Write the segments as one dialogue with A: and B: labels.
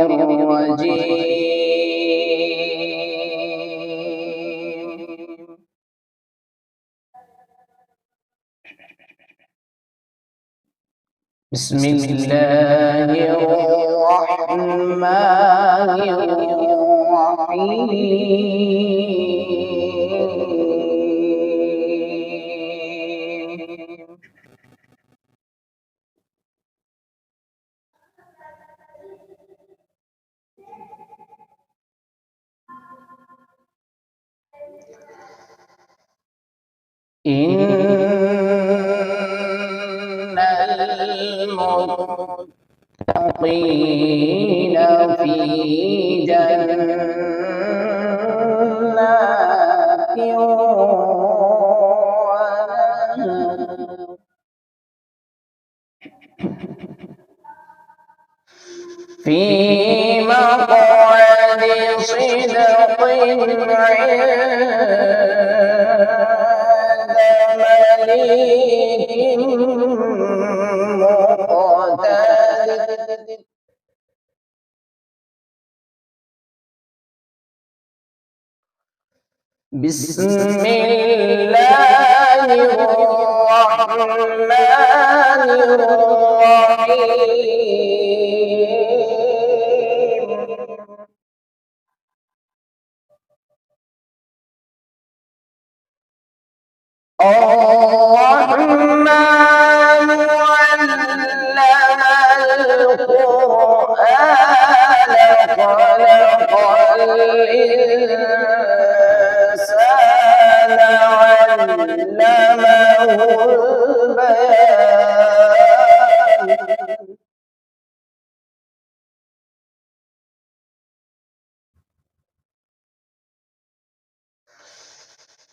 A: الرجيم. بسم الله الرحمن الرحيم. إن المتقين في جنات ونهر في مقعد صدق عند مليك مقتدر. بسم الله الرحمن الرحيم. الرحمن علم القرآن خلق الإنسان علمه البيان.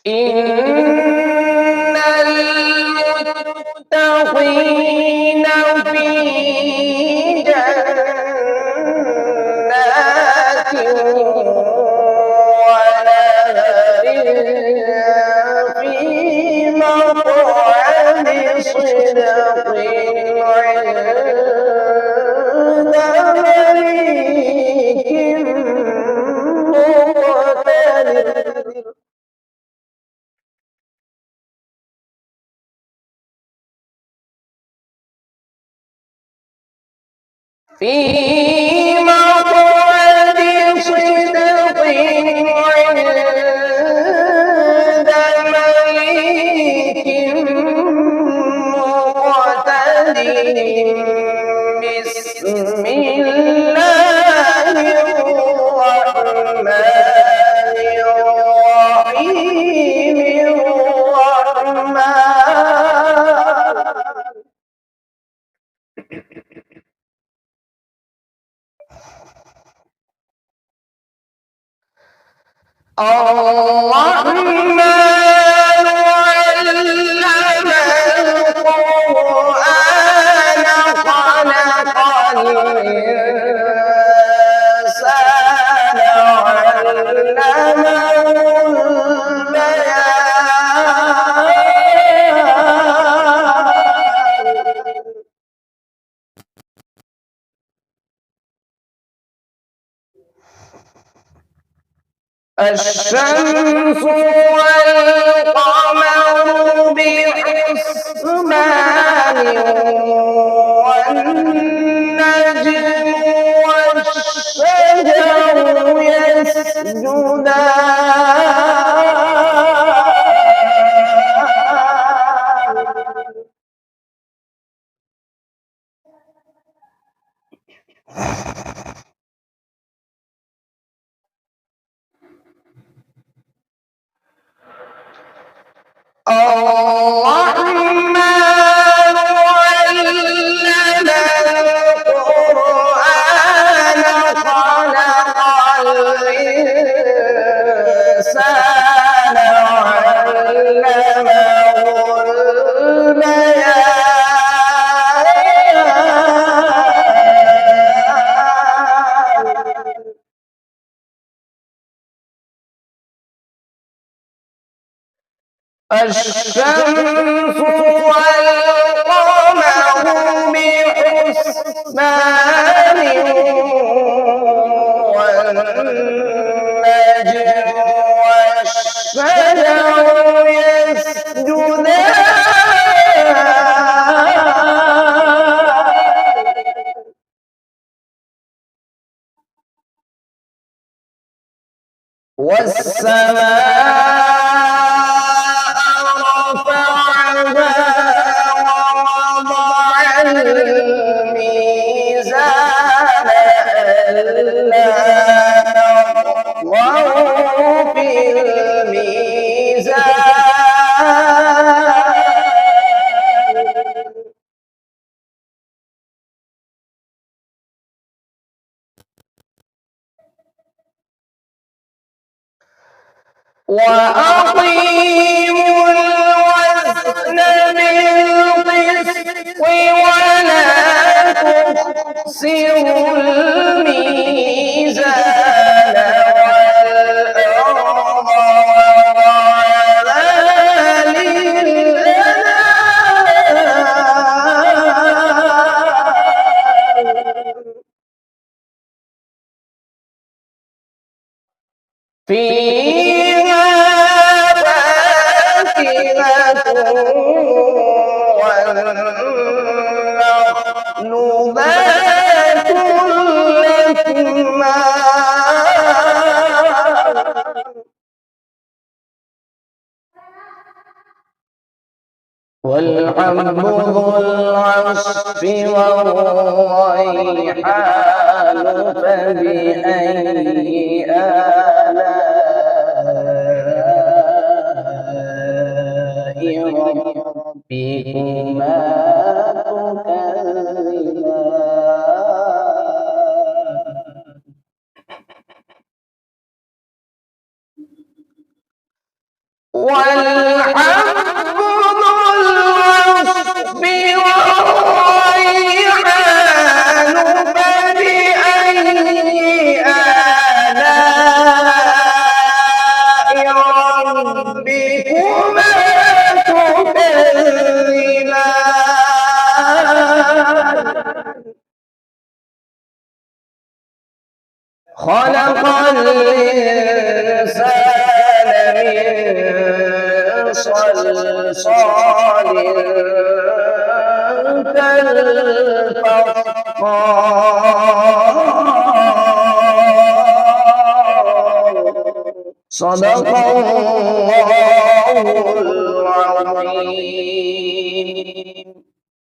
A: إن المتقين في جنات ونهر في مقعد صدق عند مليك مقتدر. في مقعد صدق عند مليك مقتدر. بسم الله الرحمن الرحيم. الرحمن علم القرآن خلق الإنسان علمه البيان. الشمس والقمر بحسبان والنجم والشجر يسجدان. الرحمن علم القرآن خلق الإنسان علمه البيان. الشمس والقمر بحسبان والسماء رفعها ووضع الميزان ألا تطغوا في الميزان وأقيموا الوزن بالقسط ولا تخسروا الميزان والأرض وضعها للأنام فيها فاكهة والنخل ذات الأكمام والحب ذو العصف والريحان فبأي آلاء ربكما تكذبان والحب ذو العصف والريحان فبأي آلاء ربكما تكذبان خلق الإنسان من صلصال كالفخار صدق الله العظيم.